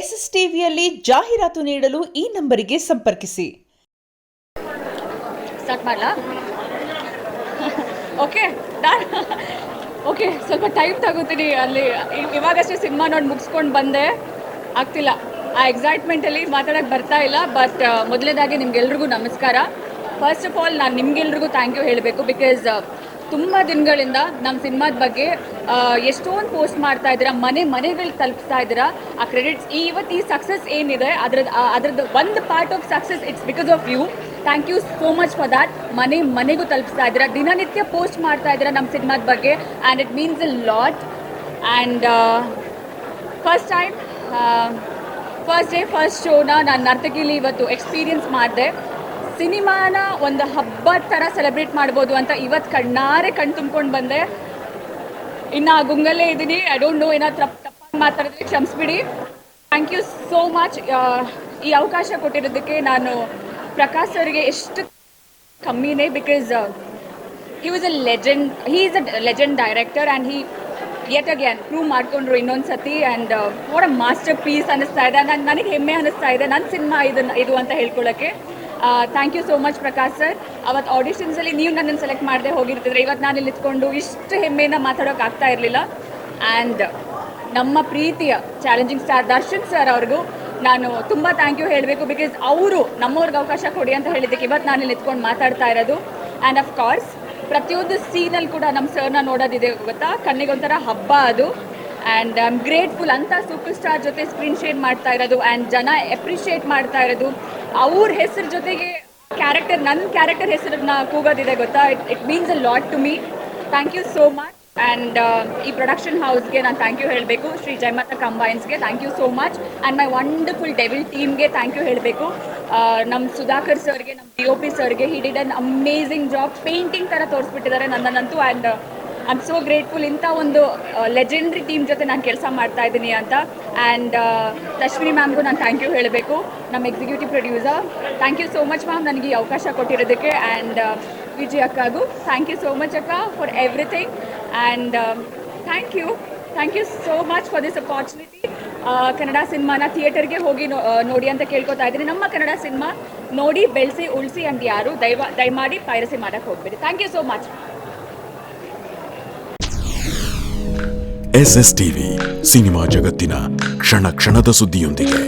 S S ಟಿವಿಯಲ್ಲಿ ಜಾಹೀರಾತು ನೀಡಲು ಈ ನಂಬರಿಗೆ ಸಂಪರ್ಕಿಸಿ. ಸ್ಟಾರ್ಟ್ ಮಾಡಲಾ? Okay done. ಓಕೆ, ಸ್ವಲ್ಪ ಟೈಮ್ ತಗೋತೀನಿ. ಅಲ್ಲಿ ಇವಾಗಷ್ಟೇ ಸಿನಿಮಾ ನೋಡಿ ಮುಗಿಸ್ಕೊಂಡು ಬಂದೆ, ಆಗ್ತಿಲ್ಲ. ಆ ಎಕ್ಸೈಟ್ಮೆಂಟಲ್ಲಿ ಮಾತಾಡೋಕ್ಕೆ ಬರ್ತಾ ಇಲ್ಲ. ಬಟ್ ಮೊದಲನೇದಾಗಿ ನಿಮ್ಗೆಲ್ರಿಗೂ ನಮಸ್ಕಾರ. ಫಸ್ಟ್ ಆಫ್ ಆಲ್ ನಾನು ನಿಮ್ಗೆಲ್ರಿಗೂ ಥ್ಯಾಂಕ್ ಯು ಹೇಳಬೇಕು. ಬಿಕಾಸ್ ತುಂಬ ದಿನಗಳಿಂದ ನಮ್ಮ ಸಿನಿಮಾದ ಬಗ್ಗೆ ಎಷ್ಟೊಂದು ಪೋಸ್ಟ್ ಮಾಡ್ತಾ ಇದ್ದೀರಾ, ಮನೆಗಳಿಗೆ ತಲುಪಿಸ್ತಾ ಇದ್ದೀರಾ. ಆ ಕ್ರೆಡಿಟ್ಸ್ ಈ ಸಕ್ಸಸ್ ಏನಿದೆ ಅದ್ರದ್ದು ಒಂದು part of success it's because of you. Thank you so much for that. ಮನೆಗೂ ತಲುಪಿಸ್ತಾ ಇದ್ದೀರಾ, ದಿನನಿತ್ಯ ಪೋಸ್ಟ್ ಮಾಡ್ತಾ ಇದ್ದೀರಾ ನಮ್ಮ ಸಿನಿಮಾದ ಬಗ್ಗೆ, and it means a lot. And first time first day first ಶೋನ ನಾನು ನರ್ತಕಿಲಿ ಇವತ್ತು ಎಕ್ಸ್ಪೀರಿಯನ್ಸ್ ಮಾಡಿದೆ. ಸಿನಿಮಾನ ಒಂದು ಹಬ್ಬದ ಥರ ಸೆಲೆಬ್ರೇಟ್ ಮಾಡ್ಬೋದು ಅಂತ ಇವತ್ತು ಕಣ್ಣಾರೆ ಕಣ್ಣು ತುಂಬ್ಕೊಂಡು ಬಂದೆ. ಇನ್ನು ಗುಂಗಲ್ಲೇ ಇದ್ದೀನಿ. ಐ ಡೋಂಟ್ ನೋ, ಏನಾದ್ರು ತಪ್ಪಾಗಿ ಮಾತಾಡಿದ್ರೆ ಕ್ಷಮಿಸ್ಬಿಡಿ. Thank you so much. ಈ ಅವಕಾಶ ಕೊಟ್ಟಿರೋದಕ್ಕೆ ನಾನು ಪ್ರಕಾಶ್ ಸರ್ಗೆ ಎಷ್ಟು ಕಮ್ಮಿನೇ. Because he was a legend. He is a legend director and he yet again prove ಮಾಡಿಕೊಂಡ್ರು ಇನ್ನೊಂದು ಸತಿ. And what a masterpiece ಅನ್ನಿಸ್ತಾ ಇದೆ. ನನಗೆ ಹೆಮ್ಮೆ ಅನ್ನಿಸ್ತಾ ಇದೆ ನನ್ನ ಸಿನಿಮಾ ಇದು ಅಂತ ಹೇಳ್ಕೊಳ್ಳೋಕ್ಕೆ. Thank you so much Prakash sir. ಅವತ್ತು ಆಡಿಷನ್ಸಲ್ಲಿ ನೀವು ನನ್ನನ್ನು ಸೆಲೆಕ್ಟ್ ಮಾಡದೆ ಹೋಗಿರ್ತಿದ್ರೆ ಇವತ್ತು ನಾನು ಇಲ್ಲಿ ಇತ್ಕೊಂಡು ಇಷ್ಟು ಹೆಮ್ಮೆಯಿಂದ ಮಾತಾಡೋಕೆ ಆಗ್ತಾ ಇರಲಿಲ್ಲ. ಆ್ಯಂಡ್ ನಮ್ಮ ಪ್ರೀತಿಯ ಚಾಲೆಂಜಿಂಗ್ ಸ್ಟಾರ್ ದರ್ಶನ್ ಸರ್ ಅವ್ರಿಗೂ ನಾನು ತುಂಬ ಥ್ಯಾಂಕ್ ಯು ಹೇಳಬೇಕು. ಬಿಕಾಸ್ ಅವರು ನಮ್ಮವ್ರಿಗೆ ಅವಕಾಶ ಕೊಡಿ ಅಂತ ಹೇಳಿದ್ದಕ್ಕೆ ಇವತ್ತು ನಾನು ಇಲ್ಲಿ ಇತ್ಕೊಂಡು ಮಾತಾಡ್ತಾ ಇರೋದು. ಆ್ಯಂಡ್ ಆಫ್ ಕೋರ್ಸ್ ಪ್ರತಿಯೊಂದು ಸೀನಲ್ಲಿ ಕೂಡ ನಮ್ಮ ಸರ್ನ ನೋಡೋದಿದೆ ಗೊತ್ತಾ, ಕಣ್ಣಿಗೊಂಥರ ಹಬ್ಬ ಅದು. ಆ್ಯಂಡ್ ಐ ಆಮ್ ಗ್ರೇಟ್ಫುಲ್ ಅಂತ ಸೂಪರ್ ಸ್ಟಾರ್ ಜೊತೆ ಸ್ಕ್ರೀನ್ ಶೇರ್ ಮಾಡ್ತಾ ಇರೋದು ಆ್ಯಂಡ್ ಜನ ಎಪ್ರಿಷಿಯೇಟ್ ಮಾಡ್ತಾ ಇರೋದು. ಅವ್ರ ಹೆಸರು ಜೊತೆಗೆ ನನ್ನ ಕ್ಯಾರೆಕ್ಟರ್ ಹೆಸರನ್ನ ಕೂಗೋದಿದೆ ಗೊತ್ತಾ. It means a lot to me. Thank you so much. And ಈ ಪ್ರೊಡಕ್ಷನ್ ಹೌಸ್ಗೆ ನಾನು ಥ್ಯಾಂಕ್ ಯು ಹೇಳಬೇಕು. ಶ್ರೀ ಜಯಮಾತಾ ಕಂಬೈನ್ಸ್ಗೆ thank you so much. And my wonderful Devil ಟೀಮ್ಗೆ ಥ್ಯಾಂಕ್ ಯು ಹೇಳಬೇಕು. ನಮ್ಮ ಸುಧಾಕರ್ ಸರ್ಗೆ, ನಮ್ಮ DOP ಸರ್ಗೆ, he did an amazing job. Painting ಥರ ತೋರಿಸ್ಬಿಟ್ಟಿದ್ದಾರೆ ನನ್ನನ್ನಂತೂ. And I am so grateful ಇಂಥ ಒಂದು ಲೆಜೆಂಡ್ರಿ ಟೀಮ್ ಜೊತೆ ನಾನು ಕೆಲಸ ಮಾಡ್ತಾ ಇದ್ದೀನಿ ಅಂತ. ಆ್ಯಂಡ್ ತಶ್ವಿನಿ ಮ್ಯಾಮ್ಗೂ ನಾನು ಥ್ಯಾಂಕ್ ಯು ಹೇಳಬೇಕು, ನಮ್ಮ executive producer. Thank you so much ma'am ನನಗೆ ಈ ಅವಕಾಶ ಕೊಟ್ಟಿರೋದಕ್ಕೆ. ಆ್ಯಂಡ್ ವಿಜಯ್ ಅಕ್ಕಗೂ ಥ್ಯಾಂಕ್ ಯು ಸೋ ಮಚ್ ಅಕ್ಕ for everything. And thank you so much for this opportunity. Kannada ಸಿನಿಮಾನ ಥಿಯೇಟರ್ಗೆ ಹೋಗಿ ನೋಡಿ ಅಂತ ಕೇಳ್ಕೊತಾ ಇದ್ದೀನಿ. ನಮ್ಮ ಕನ್ನಡ ಸಿನಿಮಾ ನೋಡಿ ಬೆಳೆಸಿ ಉಳಿಸಿ ಅಂತ ಯಾರು ದಯಮಾಡಿ ಪೈರಸಿ ಮಾಡೋಕ್ಕೆ ಹೋಗ್ಬೇಡಿ. Thank you so much. SS TV cinema ಜಗತ್ತಿನ ಕ್ಷಣ ಕ್ಷಣದ ಸುದ್ದಿಯೊಂದಿಗೆ.